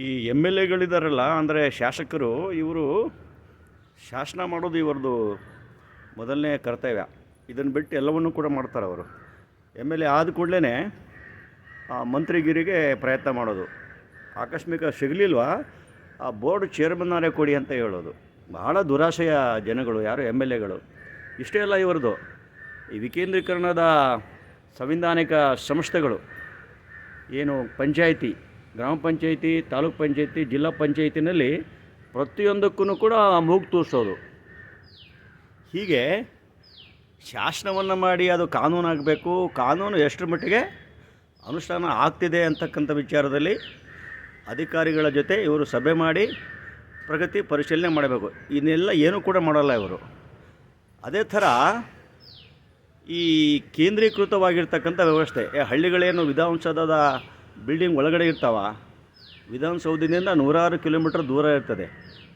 ಈ M L ಎಗಳಿದ್ದಾರಲ್ಲ, ಅಂದರೆ ಶಾಸಕರು, ಇವರು ಶಾಸನ ಮಾಡೋದು ಇವ್ರದ್ದು ಮೊದಲನೇ ಕರ್ತವ್ಯ. ಇದನ್ನು ಬಿಟ್ಟು ಎಲ್ಲವನ್ನೂ ಕೂಡ ಮಾಡ್ತಾರೆ ಅವರು. ಎಮ್ ಎಲ್ ಎ ಆದ ಕೂಡಲೇ ಮಂತ್ರಿಗಿರಿಗೆ ಪ್ರಯತ್ನ ಮಾಡೋದು. ಆಕಸ್ಮಿಕ ಸಿಗಲಿಲ್ವಾ, ಆ ಬೋರ್ಡ್ ಚೇರ್ಮನ್ನಾರೇ ಕೊಡಿ ಅಂತ ಹೇಳೋದು. ಬಹಳ ದುರಾಶೆಯ ಜನಗಳು ಯಾರು ಎಮ್ ಎಲ್ ಎಗಳು. ಇಷ್ಟೇ ಅಲ್ಲ, ಇವರದು ಈ ವಿಕೇಂದ್ರೀಕರಣದ ಸಂವಿಧಾನಿಕ ಸಂಸ್ಥೆಗಳು ಏನು ಪಂಚಾಯಿತಿ, ಗ್ರಾಮ ಪಂಚಾಯಿತಿ, ತಾಲೂಕು ಪಂಚಾಯಿತಿ, ಜಿಲ್ಲಾ ಪಂಚಾಯಿತಿನಲ್ಲಿ ಪ್ರತಿಯೊಂದಕ್ಕೂ ಕೂಡ ಮೂಗು ತೂರಿಸೋದು. ಹೀಗೆ ಶಾಸನವನ್ನು ಮಾಡಿ ಅದು ಕಾನೂನಾಗಬೇಕು. ಕಾನೂನು ಎಷ್ಟರ ಮಟ್ಟಿಗೆ ಅನುಷ್ಠಾನ ಆಗ್ತಿದೆ ಅಂತಕ್ಕಂಥ ವಿಚಾರದಲ್ಲಿ ಅಧಿಕಾರಿಗಳ ಜೊತೆ ಇವರು ಸಭೆ ಮಾಡಿ ಪ್ರಗತಿ ಪರಿಶೀಲನೆ ಮಾಡಬೇಕು. ಇನ್ನೆಲ್ಲ ಏನೂ ಕೂಡ ಮಾಡಲ್ಲ ಇವರು. ಅದೇ ಥರ ಈ ಕೇಂದ್ರೀಕೃತವಾಗಿರ್ತಕ್ಕಂಥ ವ್ಯವಸ್ಥೆ, ಹಳ್ಳಿಗಳೇನು ವಿಧಾನಸೌಧದ ಬಿಲ್ಡಿಂಗ್ ಒಳಗಡೆ ಇರ್ತಾವ, ವಿಧಾನಸೌಧದಿಂದ 100 ಕಿಲೋಮೀಟರ್ ದೂರ ಇರ್ತದೆ.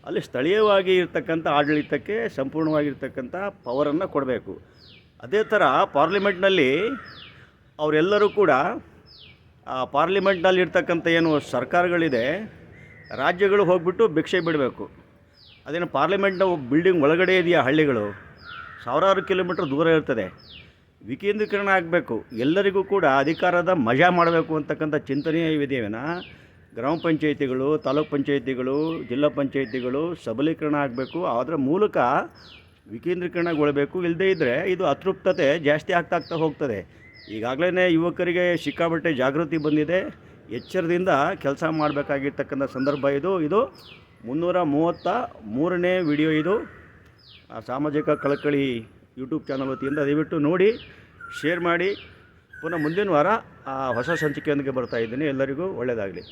ಅಲ್ಲಿ ಸ್ಥಳೀಯವಾಗಿ ಇರ್ತಕ್ಕಂಥ ಆಡಳಿತಕ್ಕೆ ಸಂಪೂರ್ಣವಾಗಿರ್ತಕ್ಕಂಥ ಪವರನ್ನು ಕೊಡಬೇಕು. ಅದೇ ಥರ ಪಾರ್ಲಿಮೆಂಟ್ನಲ್ಲಿ ಅವರೆಲ್ಲರೂ ಕೂಡ ಪಾರ್ಲಿಮೆಂಟ್ನಲ್ಲಿ ಇರ್ತಕ್ಕಂಥ ಏನು ಸರ್ಕಾರಗಳಿದೆ, ರಾಜ್ಯಗಳು ಹೋಗಿಬಿಟ್ಟು ಭಿಕ್ಷೆ ಬಿಡಬೇಕು. ಅದೇನು ಪಾರ್ಲಿಮೆಂಟ್ನ ಬಿಲ್ಡಿಂಗ್ ಒಳಗಡೆ ಇದೆಯಾ, ಹಳ್ಳಿಗಳು ಸಾವಿರಾರು ಕಿಲೋಮೀಟರ್ ದೂರ ಇರ್ತದೆ. ವಿಕೇಂದ್ರೀಕರಣ ಆಗಬೇಕು, ಎಲ್ಲರಿಗೂ ಕೂಡ ಅಧಿಕಾರದ ಮಜಾ ಮಾಡಬೇಕು ಅಂತಕ್ಕಂಥ ಚಿಂತನೆಯ ವಿಧಿಯೇನ ಗ್ರಾಮ ಪಂಚಾಯಿತಿಗಳು, ತಾಲೂಕು ಪಂಚಾಯಿತಿಗಳು, ಜಿಲ್ಲಾ ಪಂಚಾಯಿತಿಗಳು ಸಬಲೀಕರಣ ಆಗಬೇಕು. ಅದರ ಮೂಲಕ ವಿಕೇಂದ್ರೀಕರಣಗೊಳ್ಳಬೇಕು. ಇಲ್ಲದೇ ಇದ್ದರೆ ಇದು ಅತೃಪ್ತತೆ ಜಾಸ್ತಿ ಆಗ್ತಾ ಹೋಗ್ತದೆ. ಈಗಾಗಲೇ ಯುವಕರಿಗೆ ಸಿಕ್ಕಾಪಟ್ಟೆ ಜಾಗೃತಿ ಬಂದಿದೆ. ಎಚ್ಚರದಿಂದ ಕೆಲಸ ಮಾಡಬೇಕಾಗಿರ್ತಕ್ಕಂಥ ಸಂದರ್ಭ ಇದು. 333ನೇ ವಿಡಿಯೋ ಇದು. ಸಾಮಾಜಿಕ ಕಳಕಳಿ ಯೂಟ್ಯೂಬ್ ಚಾನಲ್ ವತಿಯಿಂದ ದಯವಿಟ್ಟು ನೋಡಿ, ಶೇರ್ ಮಾಡಿ. ಪುನಃ ಮುಂದಿನ ವಾರ ಹೊಸ ಸಂಚಿಕೆಯೊಂದಿಗೆ ಬರ್ತಾಯಿದ್ದೀನಿ. ಎಲ್ಲರಿಗೂ ಒಳ್ಳೆಯದಾಗಲಿ.